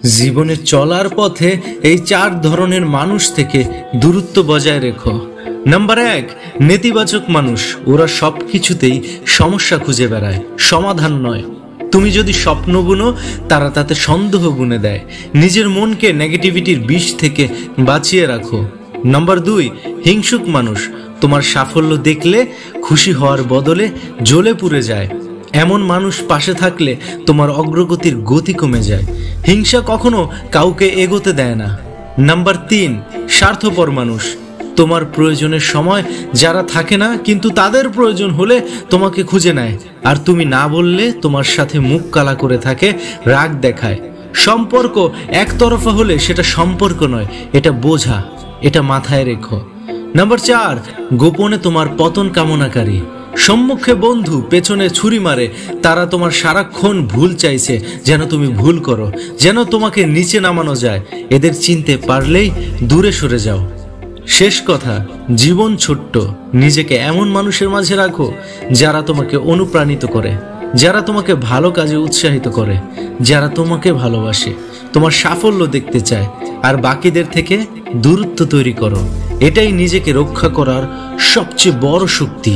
জীবনে চলার পথে এই 4 ধরনের মানুষ থেকে দূরত্ব বজায় রেখো। নাম্বার 1, নেতিবাচক মানুষ। ওরা সব কিছুতেই সমস্যা খুঁজে বেড়ায়, সমাধান নয়। তুমি যদি স্বপ্ন বুনো, তারা তাতে সন্দেহ বুনে দেয়। নিজের মনকে নেগেটিভিটির বিষ থেকে বাঁচিয়ে রাখো। নাম্বার 2, হিংসুক মানুষ। তোমার সাফল্য দেখলে খুশি হওয়ার বদলে জ্বলে পুড়ে যায়। এমন মানুষ পাশে থাকলে তোমার অগ্রগতির গতি কমে যায়। হিংসা কখনো কাউকে এগোতে দেয় না। নাম্বার 3, স্বার্থপর মানুষ। তোমার প্রয়োজনের সময় যারা থাকে না, কিন্তু তাদের প্রয়োজন হলে তোমাকে খুঁজে নেয়, আর তুমি না বললে তোমার সাথে মুখ কালা করে থাকে, রাগ দেখায়। সম্পর্ক একতরফা হলে সেটা সম্পর্ক নয়, এটা বোঝা। এটা মাথায় রেখো। নাম্বার 4, গোপনে তোমার পতন কামনাকারী। সম্মুখে বন্ধু, পেছনে ছুরি মারে। তারা তোমার সারাক্ষণ ভুল চাইছে, যেন তুমি ভুল করো, যেন তোমাকে নিচে নামানো যায়। এদের চিনতে পারলেই দূরে সরে যাও। শেষ কথা, জীবন ছোট্ট। নিজেকে এমন মানুষের মাঝে রাখো যারা তোমাকে অনুপ্রাণিত করে, যারা তোমাকে ভালো কাজে উৎসাহিত করে, যারা তোমাকে ভালোবাসে, তোমার সাফল্য দেখতে চায়। আর বাকিদের থেকে দূরত্ব তৈরি করো। এটাই নিজেকে রক্ষা করার সবচেয়ে বড় শক্তি।